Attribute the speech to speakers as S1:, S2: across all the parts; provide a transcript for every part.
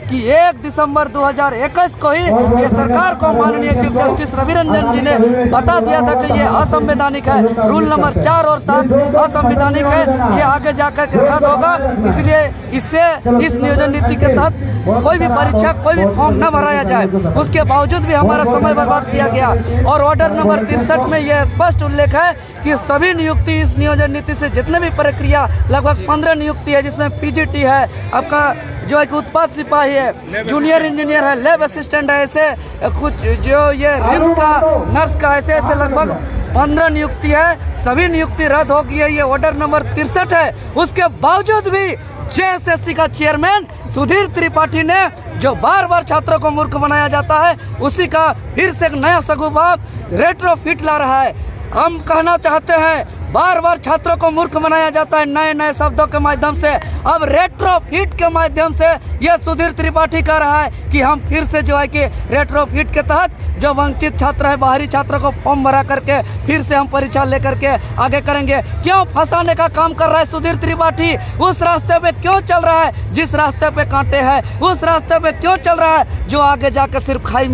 S1: कि 1 दिसंबर 2021 को ही ये सरकार को माननीय चीफ जस्टिस रवि रंजन जी ने बता दिया था कि ये असंवैधानिक है, रूल नंबर 4 और 7 असंवैधानिक है, ये आगे जाकर के रद्द होगा। इसलिए इससे इस नियोजन नीति के तहत कोई भी परीक्षा, कोई भी फॉर्म न भराया जाए। उसके बावजूद भी हमारा समय बर्बाद किया गया और ऑर्डर नंबर 63 में यह स्पष्ट उल्लेख है कि सभी नियुक्ति इस नियोजन नीति से जितने भी प्रक्रिया, लगभग 15 नियुक्ति है, जिसमें पीजीटी है, आपका जो एक उत्पाद सिपाही है, जूनियर इंजीनियर है, लैब असिस्टेंट है, ऐसे कुछ जो ये रिम्स का नर्स का ऐसे लगभग 15 नियुक्ति है। सभी नियुक्ति रद्द हो गई है। ये ऑर्डर नंबर 63 है। उसके बावजूद भी जेएसएससी का चेयरमैन सुधीर त्रिपाठी ने, जो बार बार छात्रों को मूर्ख बनाया जाता है, उसी का फिर से एक नया सगुफा रेट्रोफिट ला रहा है। हम कहना चाहते हैं, बार बार छात्रों को मूर्ख बनाया जाता है नए नए शब्दों के माध्यम से। अब रेट्रोफिट के माध्यम से यह सुधीर त्रिपाठी कह रहा है कि हम फिर से जो है कि रेट्रोफिट के तहत जो वंचित छात्र है, बाहरी छात्रों को फॉर्म भरा करके फिर से हम परीक्षा लेकर के आगे करेंगे। क्यों फंसाने का काम कर रहा है सुधीर त्रिपाठी? उस रास्ते पे क्यों चल रहा है जिस रास्ते पे कांटे हैं? उस रास्ते पे क्यों चल रहा है जो आगे जाकर सिर्फ खाई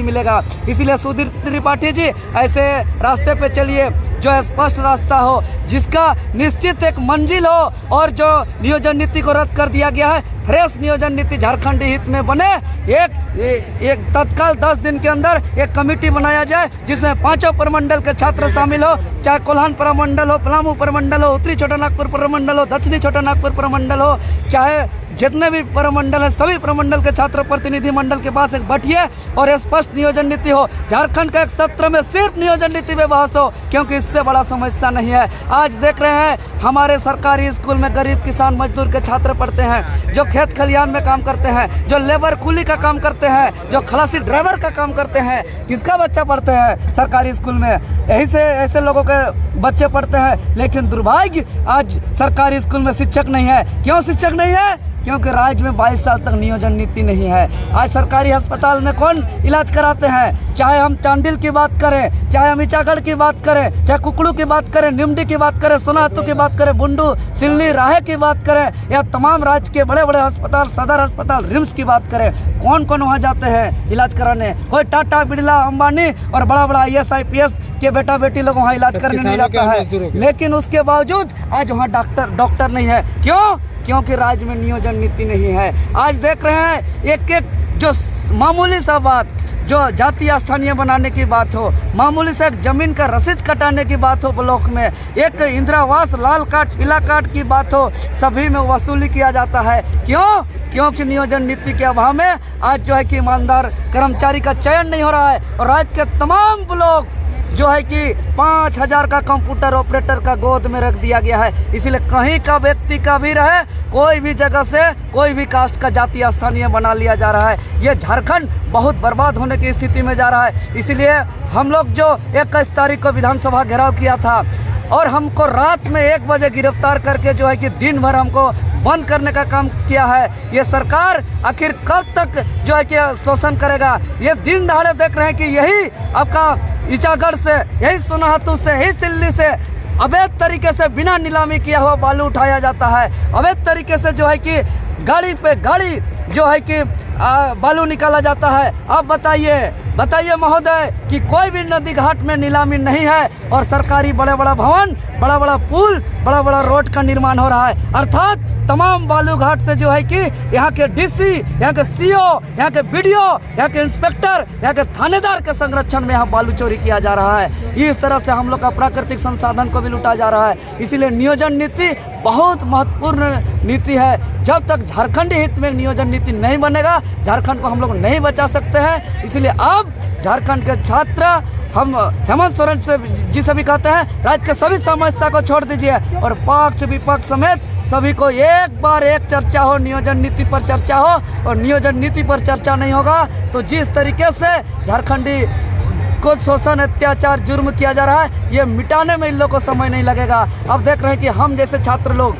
S1: मिलेगा? इसीलिए सुधीर त्रिपाठी जी, ऐसे रास्ते पे चलिए जो स्पष्ट रास्ता हो, जिसका निश्चित एक मंजिल हो, और जो नियोजन नीति को रद्द कर दिया गया है, फ्रेश नियोजन नीति झारखंड हित में बने। एक तत्काल 10 दिन के अंदर एक कमेटी बनाया जाए जिसमें 5 प्रमंडल के छात्र शामिल हो, चाहे कोल्हान प्रमंडल हो, पलामू प्रमंडल हो, उत्तरी छोटा नागपुर प्रमंडल हो, दक्षिणी छोटा नागपुर प्रमंडल हो, चाहे जितने भी प्रमंडल है, सभी प्रमंडल के छात्र प्रतिनिधि मंडल के पास एक बैठिए और स्पष्ट नियोजन नीति हो। झारखंड का एक सत्र में सिर्फ नियोजन नीति पे बहस हो, क्योंकि इससे बड़ा समस्या नहीं है। आज देख रहे हैं हमारे सरकारी स्कूल में गरीब किसान मजदूर के छात्र पढ़ते हैं, जो खेत खलियान में काम करते हैं, जो लेबर कूली का काम करते हैं, जो खलासी ड्राइवर का काम करते हैं। किसका बच्चा पढ़ते हैं सरकारी स्कूल में? यही से ऐसे लोगों के बच्चे पढ़ते हैं। लेकिन दुर्भाग्य, आज सरकारी स्कूल में शिक्षक नहीं है। क्यों शिक्षक नहीं है? क्योंकि राज्य में 22 साल तक नियोजन नीति नहीं है। आज सरकारी अस्पताल में कौन इलाज कराते हैं? चाहे हम चांडिल की बात करें, चाहे हम ईचागढ़ की बात करें, चाहे कुकड़ू की बात करें, निमडी की बात करें, सोनाहतू की बात करें, बुंडू, सिल्ली, राहे की बात करें, या तमाम राज्य के बड़े बड़े अस्पताल, सदर अस्पताल, रिम्स की बात करें, कौन कौन वहाँ जाते हैं इलाज कराने? कोई टाटा, बिरला, अंबानी और बड़ा बड़ा IAS IPS के बेटा बेटी लोग वहाँ इलाज करने नहीं जाता है। लेकिन उसके बावजूद आज वहाँ डॉक्टर नहीं है। क्यों? क्योंकि राज्य में नियोजन नीति नहीं है। आज देख रहे हैं एक एक जो मामूली सा बात, जो जाति स्थानीय बनाने की बात हो, मामूली से एक जमीन का रसीद कटाने की बात हो ब्लॉक में, एक इंदिरावास लाल कार्ड पीला कार्ड की बात हो, सभी में वसूली किया जाता है। क्यों? क्योंकि नियोजन नीति के अभाव में आज जो है कि ईमानदार कर्मचारी का चयन नहीं हो रहा है। और राज्य के तमाम ब्लॉक जो है कि 5000 का कंप्यूटर ऑपरेटर का गोद में रख दिया गया है। इसलिए कहीं का व्यक्ति का भी रहे, कोई भी जगह से कोई भी कास्ट का जाति स्थानीय बना लिया जा रहा है। ये झारखंड बहुत बर्बाद होने की स्थिति में जा रहा है। इसलिए हम लोग जो 21 तारीख को विधानसभा घेराव किया था और हमको रात में 1 बजे गिरफ्तार करके जो है कि दिन भर हमको बंद करने का काम किया है, ये सरकार आखिर कब तक जो है कि शोषण करेगा? ये दिन दहाड़े देख रहे हैं कि यही आपका ईचागढ़ से, यही सोनाहतू से, यही सिल्ली से अवैध तरीके से बिना नीलामी किया हुआ बालू उठाया जाता है। अवैध तरीके से जो है कि गाड़ी पे गाड़ी जो है कि बालू निकाला जाता है। अब बताइए महोदय कि कोई भी नदी घाट में नीलामी नहीं है और सरकारी बड़े बड़ा भवन, बड़ा बड़ा पुल, बड़ा बड़ा रोड का निर्माण हो रहा है। अर्थात तमाम बालू घाट से जो है कि यहाँ के DC, यहाँ के CO, यहाँ के BDO, यहाँ के इंस्पेक्टर, यहाँ के थानेदार के संरक्षण में यहाँ बालू चोरी किया जा रहा है। इस तरह से हम लोग का प्राकृतिक संसाधन को भी लूटा जा रहा है। इसीलिए नियोजन नीति बहुत महत्वपूर्ण नीति है। जब तक झारखंड हित में नियोजन नीति नहीं बनेगा, झारखंड को हम लोग नहीं बचा सकते हैं। इसलिए अब झारखंड के छात्र हम हेमंत सोरेन जी से भी कहते हैं, राज्य के सभी समस्या को छोड़ दीजिए और पक्ष विपक्ष समेत सभी को एक बार एक चर्चा हो, नियोजन नीति पर चर्चा हो। और नियोजन नीति पर चर्चा नहीं होगा तो जिस तरीके से झारखंडी को शोषण, अत्याचार, जुर्म किया जा रहा है, ये मिटाने में इन लोगों को समय नहीं लगेगा। अब देख रहे हैं कि हम जैसे छात्र लोग,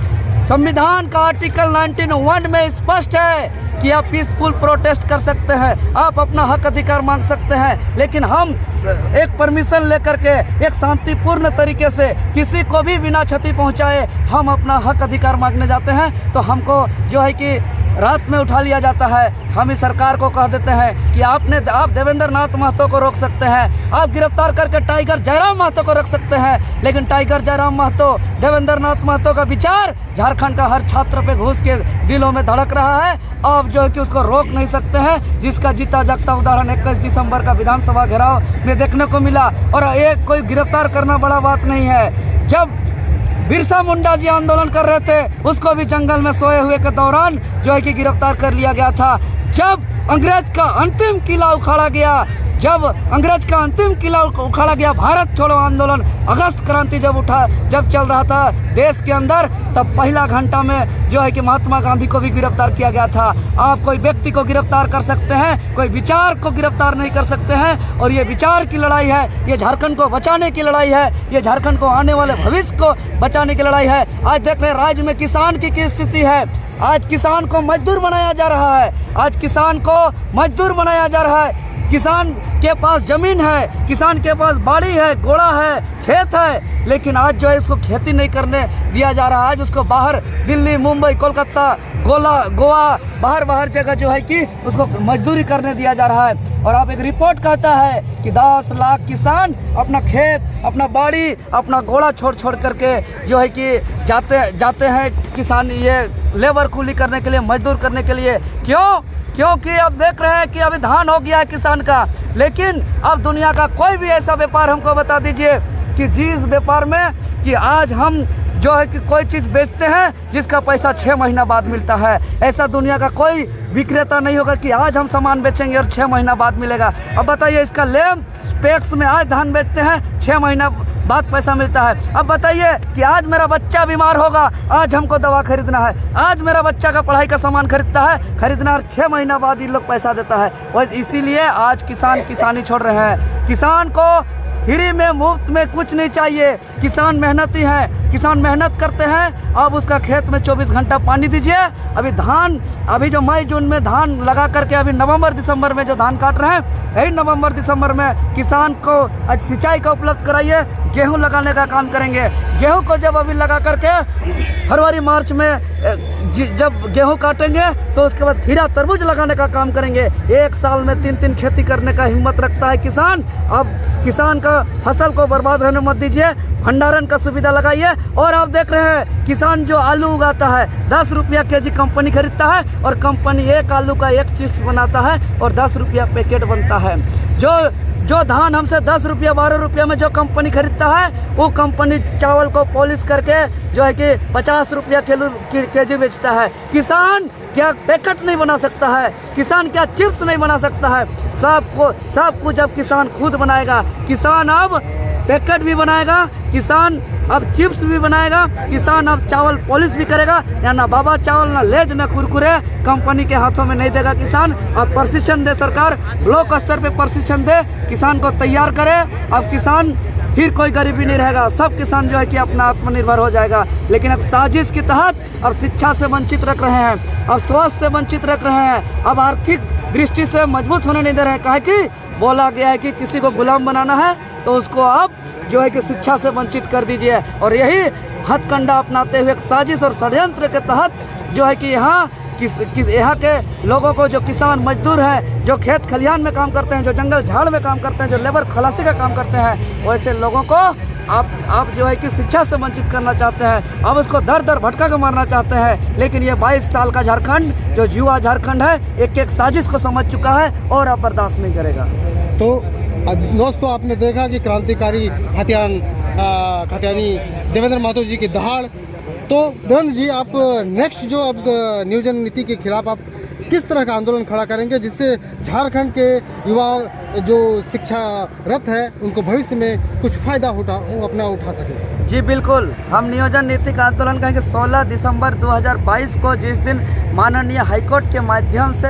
S1: संविधान का आर्टिकल 19(1) में स्पष्ट है कि आप पीसफुल प्रोटेस्ट कर सकते हैं, आप अपना हक अधिकार मांग सकते हैं। लेकिन हम एक परमिशन लेकर के एक शांतिपूर्ण तरीके से किसी को भी बिना क्षति पहुंचाए हम अपना हक अधिकार मांगने जाते हैं, तो हमको जो है कि रात में उठा लिया जाता है। हम इस सरकार को कह देते हैं कि आप देवेंद्र नाथ महतो को रोक सकते हैं, आप गिरफ्तार करके टाइगर जयराम महतो को रख सकते हैं, लेकिन टाइगर जयराम महतो, देवेंद्र नाथ महतो का विचार झारखंड का हर छात्र पे घुस के दिलों में धड़क रहा है। आप जो है कि उसको रोक नहीं सकते हैं, जिसका जीता जागता उदाहरण 21 दिसंबर का विधानसभा घेराव में देखने को मिला। और एक कोई गिरफ्तार करना बड़ा बात नहीं है। जब बिरसा मुंडा जी आंदोलन कर रहे थे, उसको भी जंगल में सोए हुए के दौरान जो है कि गिरफ्तार कर लिया गया था। जब अंग्रेज का अंतिम किला उखाड़ा गया, भारत छोड़ो आंदोलन, अगस्त क्रांति जब चल रहा था देश के अंदर, तब पहला घंटा में जो है कि महात्मा गांधी को भी गिरफ्तार किया गया था। आप कोई व्यक्ति को गिरफ्तार कर सकते हैं, कोई विचार को गिरफ्तार नहीं कर सकते हैं। और ये विचार की लड़ाई है, ये झारखंड को बचाने की लड़ाई है, ये झारखंड को आने वाले भविष्य को बचाने की लड़ाई है। आज देख रहे हैं राज्य में किसान की स्थिति है। आज किसान को मजदूर बनाया जा रहा है, आज किसान को मजदूर बनाया जा रहा है। किसान के पास जमीन है, किसान के पास बाड़ी है, घोड़ा है, खेत है, लेकिन आज जो है इसको खेती नहीं करने दिया जा रहा है। आज उसको बाहर दिल्ली, मुंबई, कोलकाता, गोवा बाहर जगह जो है कि उसको मजदूरी करने दिया जा रहा है। और आप एक रिपोर्ट कहता है कि 10 लाख किसान अपना खेत, अपना बाड़ी, अपना घोड़ा छोड़ करके जो है कि जाते हैं किसान ये लेबर कूली करने के लिए, मजदूर करने के लिए। क्योंकि अब देख रहे हैं कि अभी धान हो गया है किसान का, लेकिन अब दुनिया का कोई भी ऐसा व्यापार हमको बता दीजिए कि जिस व्यापार में कि आज हम जो है कि कोई चीज़ बेचते हैं जिसका पैसा 6 महीना बाद मिलता है। ऐसा दुनिया का कोई विक्रेता नहीं होगा कि आज हम सामान बेचेंगे और 6 महीना बाद मिलेगा। अब बताइए, इसका लेम पैक्स में आज धान बेचते हैं, 6 महीना बाद पैसा मिलता है। अब बताइए कि आज मेरा बच्चा बीमार होगा, आज हमको दवा खरीदना है, आज मेरा बच्चा का पढ़ाई का सामान खरीदना है, 6 महीना बाद ये लोग पैसा देता है। और इसीलिए आज किसान किसानी छोड़ रहे हैं। किसान को फ्री में, मुफ्त में कुछ नहीं चाहिए। किसान मेहनती है, किसान मेहनत करते हैं। अब उसका खेत में 24 घंटा पानी दीजिए। अभी जो मई जून में धान लगा करके अभी नवंबर दिसंबर में जो धान काट रहे हैं, यही नवंबर दिसंबर में किसान को आज सिंचाई का उपलब्ध कराइए। गेहूं लगाने का काम करेंगे। गेहूं को जब अभी लगा करके फरवरी मार्च में जब गेहूं काटेंगे तो उसके बाद खीरा तरबूज लगाने का काम करेंगे। एक साल में 3 खेती करने का हिम्मत रखता है किसान। अब किसान का फसल को बर्बाद होने मत दीजिए, भंडारण का सुविधा लगाइए। और आप देख रहे हैं किसान जो आलू उगाता है, 10 रुपया केजी कंपनी खरीदता है और कंपनी एक आलू का 1 चिप्स बनाता है और 10 रुपया पैकेट बनता है। जो धान हमसे 10 रुपया 12 रुपया में जो कंपनी खरीदता है, वो कंपनी चावल को पॉलिश करके जो है कि 50 रुपया केजी बेचता है। किसान क्या पैकेट नहीं बना सकता है? किसान क्या चिप्स नहीं बना सकता है? सब कुछ जब किसान खुद बनाएगा, किसान अब पैकेट भी बनाएगा, किसान अब चिप्स भी बनाएगा, किसान अब चावल पॉलिश भी करेगा। या ना बाबा चावल, ना लेज, ना कुरकुरे कंपनी के हाथों में नहीं देगा किसान। अब प्रशिक्षण दे सरकार, ब्लॉक स्तर पे प्रशिक्षण दे, किसान को तैयार करे। अब किसान फिर कोई गरीबी नहीं रहेगा, सब किसान जो है कि अपना आत्मनिर्भर हो जाएगा। लेकिन अब साजिश के तहत अब शिक्षा से वंचित रख रहे हैं, अब स्वास्थ्य से वंचित रख रहे हैं, अब आर्थिक दृष्टि से मजबूत होने नहीं दे रहे हैं। कहे कि बोला गया है कि किसी को गुलाम बनाना है तो उसको आप जो है कि शिक्षा से वंचित कर दीजिए। और यही हथकंडा अपनाते हुए एक साजिश और षड्यंत्र के तहत जो है कि यहाँ के लोगों को, जो किसान मजदूर हैं, जो खेत खलिहान में काम करते हैं, जो जंगल झाड़ में काम करते हैं, जो लेबर खलासी का काम करते हैं, वैसे लोगों को आप जो है कि शिक्षा से वंचित करना चाहते हैं। अब उसको दर भटका के मारना चाहते हैं। लेकिन ये 22 साल का झारखंड, जो युवा झारखंड है, एक साजिश को समझ चुका है और अब बर्दाश्त नहीं करेगा।
S2: तो दोस्तों, आपने देखा कि क्रांतिकारी हत्यानी देवेंद्र महतो जी की दहाड़। तो देवेंद्र जी, आप नेक्स्ट जो अब नियोजन नीति के खिलाफ आप किस तरह का आंदोलन खड़ा करेंगे जिससे झारखंड के युवा जो शिक्षारत है उनको भविष्य में कुछ फायदा अपना उठा सके?
S1: जी बिल्कुल, हम नियोजन नीति का आंदोलन करेंगे 16 दिसंबर 2022 को, जिस दिन माननीय हाईकोर्ट के माध्यम से